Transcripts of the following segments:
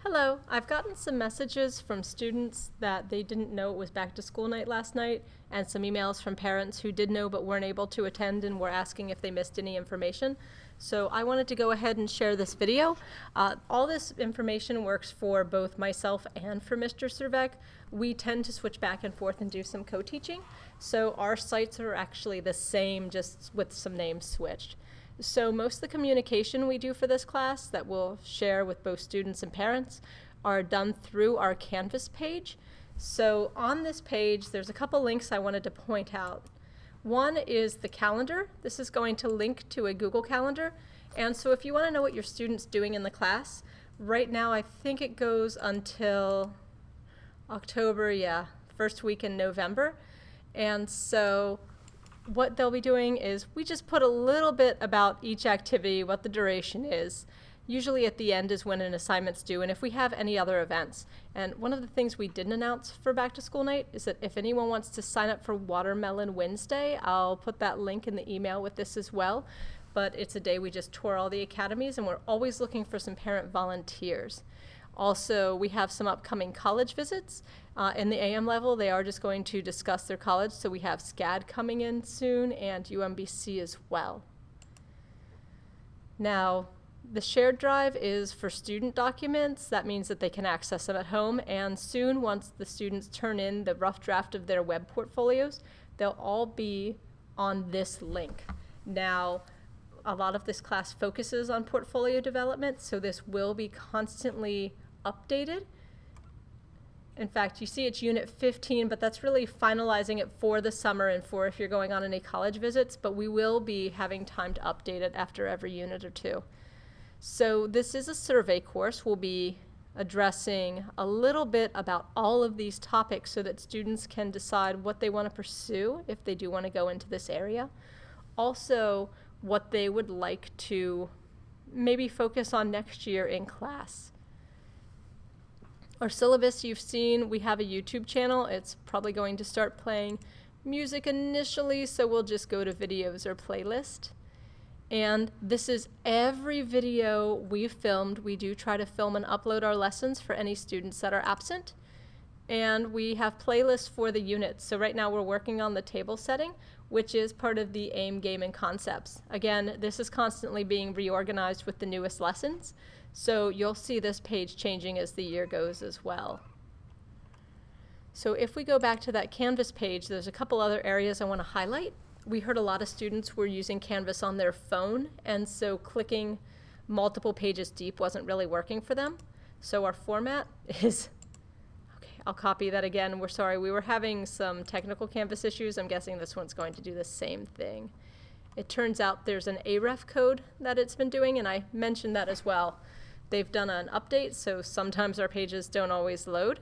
Hello, I've gotten some messages from students that they didn't know it was back to school night last night, and some emails from parents who did know but weren't able to attend and were asking if they missed any information. So I wanted to go ahead and share this video. All this information works for both myself and for Mr. Cervec. We tend to switch back and forth and do some co-teaching. So our sites are actually the same, just with some names switched. So most of the communication we do for this class that we'll share with both students and parents are done through our Canvas page. So on this page, there's a couple links I wanted to point out. One is the calendar. This is going to link to a Google Calendar. And so if you want to know what your student's doing in the class, right now I think it goes until October, first week in November. And so what they'll be doing is we just put a little bit about each activity, what the duration is. Usually at the end is when an assignment's due, and if we have any other events. And one of the things we didn't announce for Back to School Night is that if anyone wants to sign up for Watermelon Wednesday, I'll put that link in the email with this as well. But it's a day we just tour all the academies, and we're always looking for some parent volunteers. Also, we have some upcoming college visits. In the AM level, they are just going to discuss their college, so we have SCAD coming in soon and UMBC as well. Now, the shared drive is for student documents. That means that they can access them at home, and soon, once the students turn in the rough draft of their web portfolios, they'll all be on this link. Now, a lot of this class focuses on portfolio development, so this will be constantly updated. In fact, you see it's Unit 15, but that's really finalizing it for the summer and for if you're going on any college visits, but we will be having time to update it after every unit or two. So this is a survey course. We'll be addressing a little bit about all of these topics so that students can decide what they want to pursue if they do want to go into this area. Also, what they would like to maybe focus on next year in class. Our syllabus you've seen, we have a YouTube channel. It's probably going to start playing music initially, so we'll just go to videos or playlist. And this is every video we've filmed. We do try to film and upload our lessons for any students that are absent. And we have playlists for the units. So right now we're working on the table setting, which is part of the AIM game and concepts. Again, this is constantly being reorganized with the newest lessons. So you'll see this page changing as the year goes as well. So if we go back to that Canvas page, there's a couple other areas I want to highlight. We heard a lot of students were using Canvas on their phone, and so clicking multiple pages deep wasn't really working for them. So our format is, okay, I'll copy that again. We're sorry, we were having some technical Canvas issues. I'm guessing this one's going to do the same thing. It turns out there's an AREF code that it's been doing, and I mentioned that as well. They've done an update, so sometimes our pages don't always load,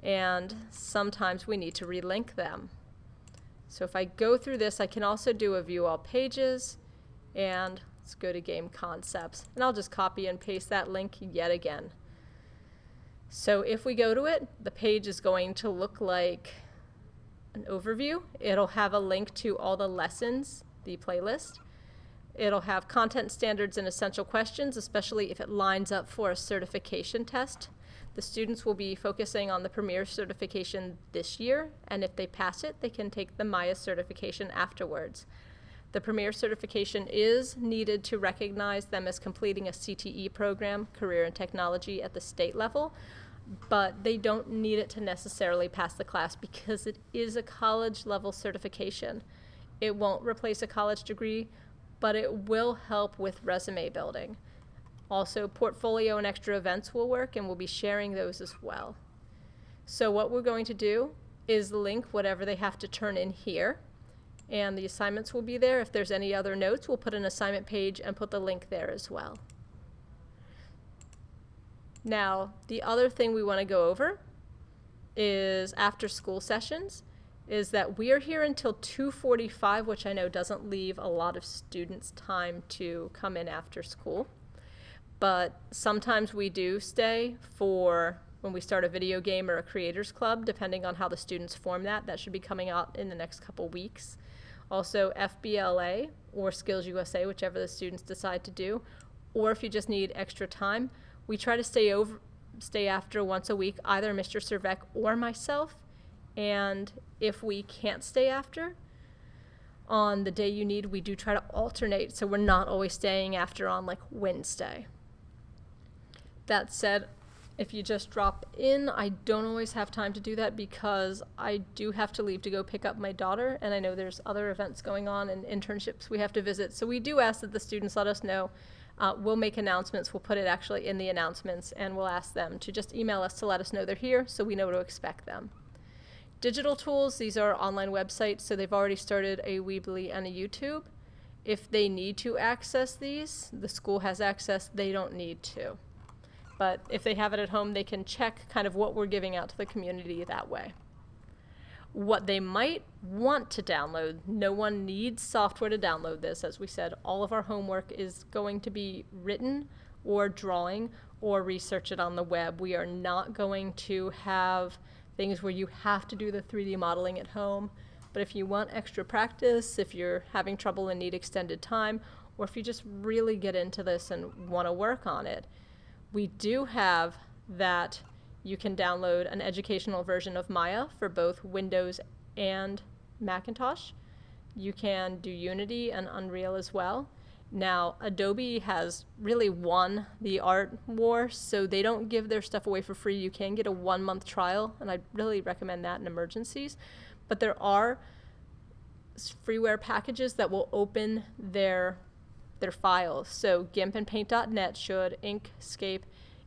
and sometimes we need to relink them. So if I go through this, I can also do a view all pages, and let's go to game concepts, and I'll just copy and paste that link yet again. So if we go to it, the page is going to look like an overview. It'll have a link to all the lessons, the playlist. It'll have content standards and essential questions, especially if it lines up for a certification test. The students will be focusing on the Premier certification this year, and if they pass it, they can take the Maya certification afterwards. The Premier certification is needed to recognize them as completing a CTE program, Career in Technology, at the state level, but they don't need it to necessarily pass the class because it is a college level certification. It won't replace a college degree, but it will help with resume building. Also, portfolio and extra events will work, and we'll be sharing those as well. So what we're going to do is link whatever they have to turn in here, and the assignments will be there. If there's any other notes, we'll put an assignment page and put the link there as well. Now, the other thing we want to go over is after school sessions, is that we are here until 2:45, which I know doesn't leave a lot of students time to come in after school. But sometimes we do stay for when we start a video game or a creators club, depending on how the students form that. That should be coming out in the next couple weeks. Also FBLA or Skills USA, whichever the students decide to do. Or if you just need extra time, we try to stay stay after once a week, either Mr. Cervec or myself. And if we can't stay after on the day you need, we do try to alternate, so we're not always staying after on like Wednesday. That said, if you just drop in, I don't always have time to do that because I do have to leave to go pick up my daughter, and I know there's other events going on and internships we have to visit. So we do ask that the students let us know. We'll make announcements. We'll put it actually in the announcements, and we'll ask them to just email us to let us know they're here so we know to expect them. Digital tools, these are online websites, so they've already started a Weebly and a YouTube. If they need to access these, the school has access, they don't need to. But if they have it at home, they can check kind of what we're giving out to the community that way. What they might want to download, no one needs software to download this. As we said, all of our homework is going to be written or drawing or research it on the web. We are not going to have things where you have to do the 3D modeling at home. But if you want extra practice, if you're having trouble and need extended time, or if you just really get into this and want to work on it, we do have that you can download an educational version of Maya for both Windows and Macintosh. You can do Unity and Unreal as well. Now, Adobe has really won the art war, so they don't give their stuff away for free. You can get a 1-month trial, and I really recommend that in emergencies. But there are freeware packages that will open their files. So GIMP and Paint.net should, Inkscape,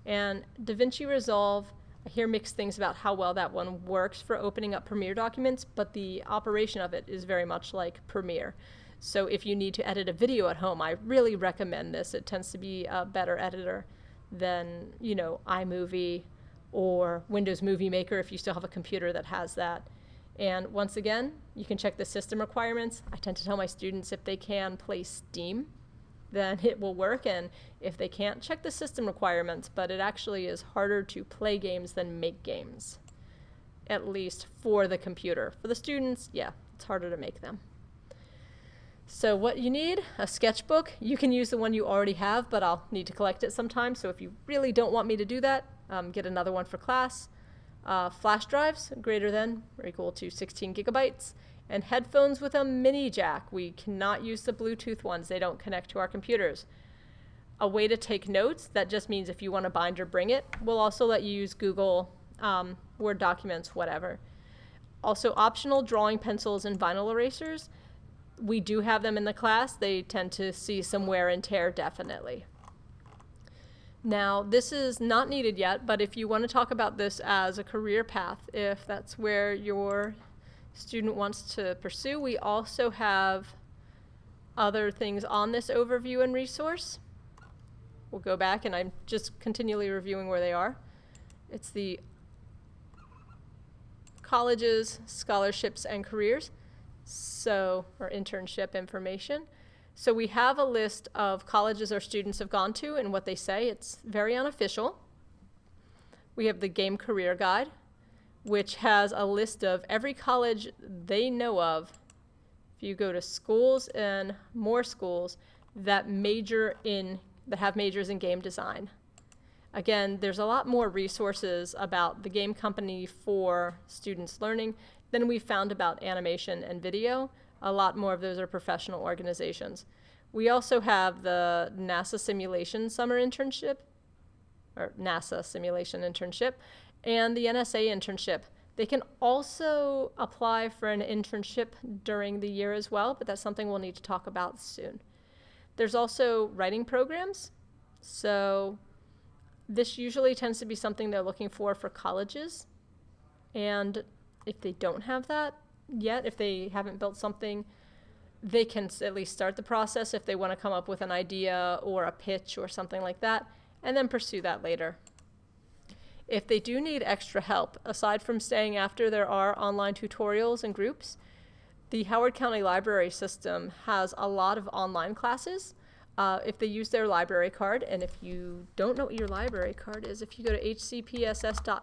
and DaVinci Resolve. I hear mixed things about how well that one works for opening up Premiere documents, but the operation of it is very much like Premiere. So if you need to edit a video at home, I really recommend this. It tends to be a better editor than, iMovie or Windows Movie Maker if you still have a computer that has that. And once again, you can check the system requirements. I tend to tell my students if they can play Steam, then it will work, and if they can't, check the system requirements, but it actually is harder to play games than make games, at least for the computer. For the students, yeah, it's harder to make them. So what you need, a sketchbook. You can use the one you already have, but I'll need to collect it sometime, so if you really don't want me to do that, get another one for class. Flash drives, greater than or equal to 16 gigabytes. And headphones with a mini jack. We cannot use the Bluetooth ones. They don't connect to our computers. A way to take notes, that just means if you want to bind or bring it. We'll also let you use Google, Word documents, whatever. Also optional drawing pencils and vinyl erasers. We do have them in the class. They tend to see some wear and tear, definitely. Now, this is not needed yet, but if you want to talk about this as a career path, if that's where your student wants to pursue, we also have other things on this overview and resource. We'll go back, and I'm just continually reviewing where they are. It's the colleges, scholarships, and careers, or internship information. So we have a list of colleges our students have gone to and what they say. It's very unofficial. We have the Game Career Guide, which has a list of every college they know of. If you go to schools and more schools that have majors in game design. Again, there's a lot more resources about the game company for students learning than we found about animation and video. A lot more of those are professional organizations. We also have the NASA Simulation Summer Internship, or NASA Simulation Internship, and the NSA internship. They can also apply for an internship during the year as well, but that's something we'll need to talk about soon. There's also writing programs. So this usually tends to be something they're looking for colleges. And if they don't have that yet, if they haven't built something, they can at least start the process if they want to come up with an idea or a pitch or something like that, and then pursue that later. If they do need extra help, aside from staying after, there are online tutorials and groups. The Howard County Library System has a lot of online classes. If they use their library card, and if you don't know what your library card is, if you go to hcpss.me,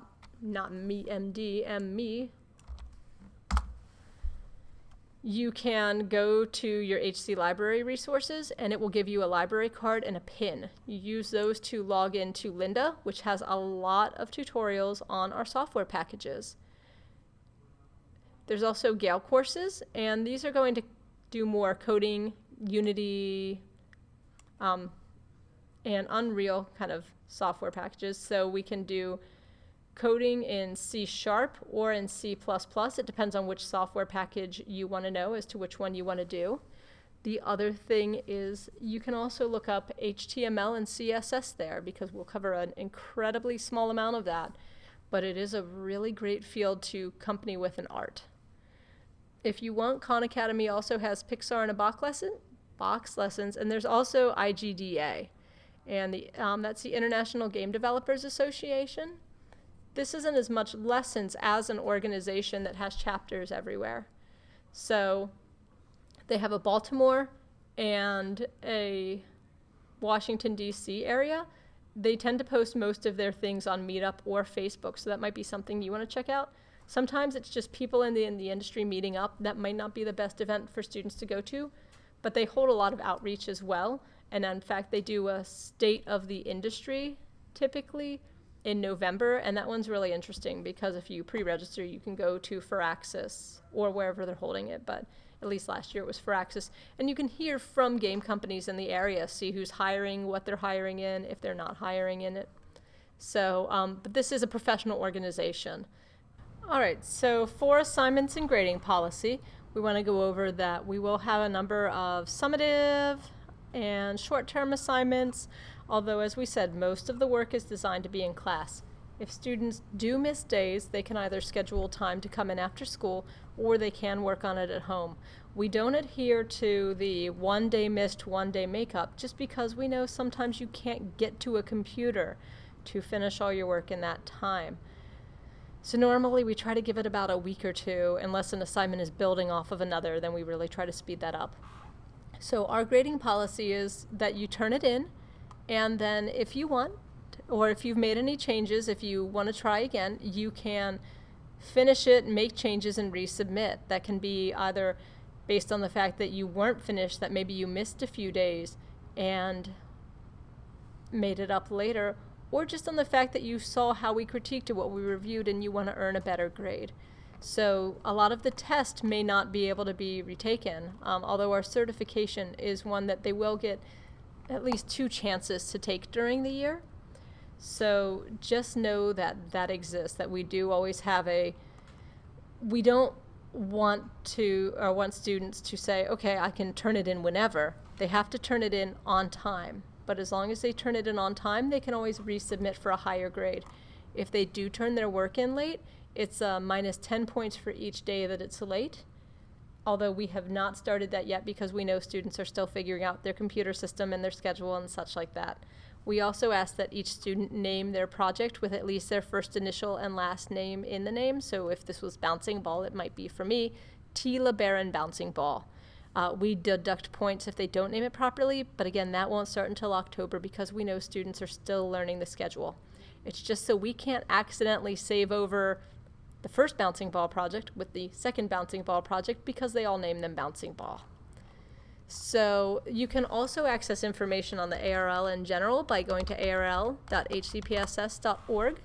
you can go to your HC library resources and it will give you a library card and a pin. You use those to log into Lynda, which has a lot of tutorials on our software packages. There's also Gale courses, and these are going to do more coding, Unity, and Unreal kind of software packages. So we can do coding in C# or in C++. It depends on which software package you want to know as to which one you want to do. The other thing is you can also look up HTML and CSS there, because we'll cover an incredibly small amount of that, but it is a really great field to accompany with an art. If you want, Khan Academy also has Pixar in a Box lessons, and there's also IGDA, and that's the International Game Developers Association. This isn't as much lessons as an organization that has chapters everywhere. So they have a Baltimore and a Washington, D.C. area. They tend to post most of their things on Meetup or Facebook, so that might be something you want to check out. Sometimes it's just people in the industry meeting up. That might not be the best event for students to go to, but they hold a lot of outreach as well. And in fact, they do a state of the industry typically in November, and that one's really interesting because if you pre-register, you can go to Firaxis or wherever they're holding it, but at least last year it was Firaxis, and you can hear from game companies in the area, see who's hiring, what they're hiring in, if they're not hiring in it. So, but this is a professional organization. All right, so for assignments and grading policy, we want to go over that we will have a number of summative and short-term assignments, although as we said, most of the work is designed to be in class. If students do miss days, they can either schedule time to come in after school or they can work on it at home. We don't adhere to the 1 day missed, 1 day makeup, just because we know sometimes you can't get to a computer to finish all your work in that time. So normally we try to give it about a week or two, unless an assignment is building off of another, then we really try to speed that up. So our grading policy is that you turn it in, and then if you want, or if you've made any changes, if you want to try again, you can finish it, make changes, and resubmit. That can be either based on the fact that you weren't finished, that maybe you missed a few days and made it up later, or just on the fact that you saw how we critiqued what we reviewed and you want to earn a better grade. So a lot of the test may not be able to be retaken, although our certification is one that they will get at least 2 chances to take during the year. So just know that that exists, that we do always have we don't want students to say, okay, I can turn it in whenever. They have to turn it in on time. But as long as they turn it in on time, they can always resubmit for a higher grade. If they do turn their work in late, it's minus 10 points for each day that it's late. Although we have not started that yet because we know students are still figuring out their computer system and their schedule and such like that. We also ask that each student name their project with at least their first initial and last name in the name. So if this was bouncing ball, it might be, for me, T. LeBaron bouncing ball. We deduct points if they don't name it properly, but again, that won't start until October because we know students are still learning the schedule. It's just so we can't accidentally save over the first bouncing ball project with the second bouncing ball project because they all name them bouncing ball. So you can also access information on the ARL in general by going to arl.hcpss.org.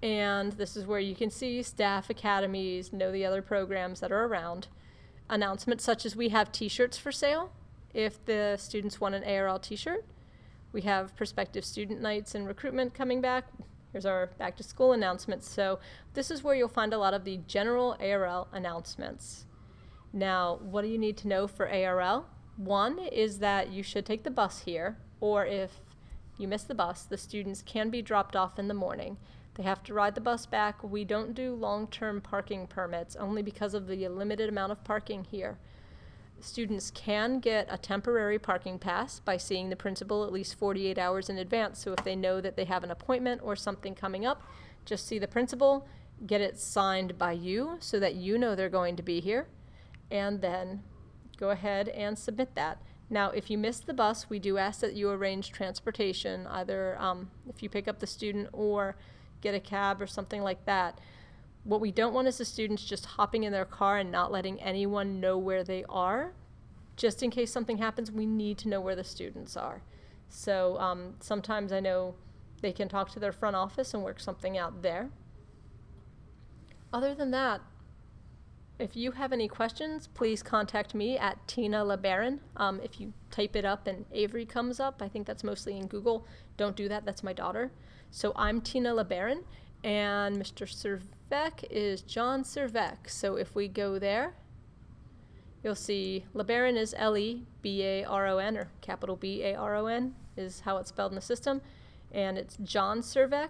And this is where you can see staff academies, know the other programs that are around. Announcements such as we have t-shirts for sale if the students want an ARL t-shirt. We have prospective student nights and recruitment coming back. Here's our back to school announcements. So this is where you'll find a lot of the general ARL announcements. Now, what do you need to know for ARL? One is that you should take the bus here, or if you miss the bus, the students can be dropped off in the morning. They have to ride the bus back. We don't do long-term parking permits only because of the limited amount of parking here. Students can get a temporary parking pass by seeing the principal at least 48 hours in advance. So if they know that they have an appointment or something coming up, just see the principal, get it signed by you so that you know they're going to be here, and then go ahead and submit that. Now, if you miss the bus, we do ask that you arrange transportation, either if you pick up the student or get a cab or something like that. What we don't want is the students just hopping in their car and not letting anyone know where they are. Just in case something happens, we need to know where the students are. So sometimes I know they can talk to their front office and work something out there. Other than that, if you have any questions, please contact me at Tina LeBaron. If you type it up and Avery comes up, I think that's mostly in Google. Don't do that, that's my daughter. So I'm Tina LeBaron, and Mr. Cervec is John Cervec. So if we go there, you'll see LeBaron is L-E-B-A-R-O-N, or capital B-A-R-O-N is how it's spelled in the system. And it's John Cervec,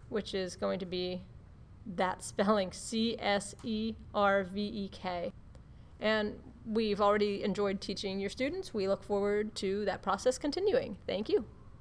which is going to be that spelling, C-S-E-R-V-E-K. And we've already enjoyed teaching your students. We look forward to that process continuing. Thank you.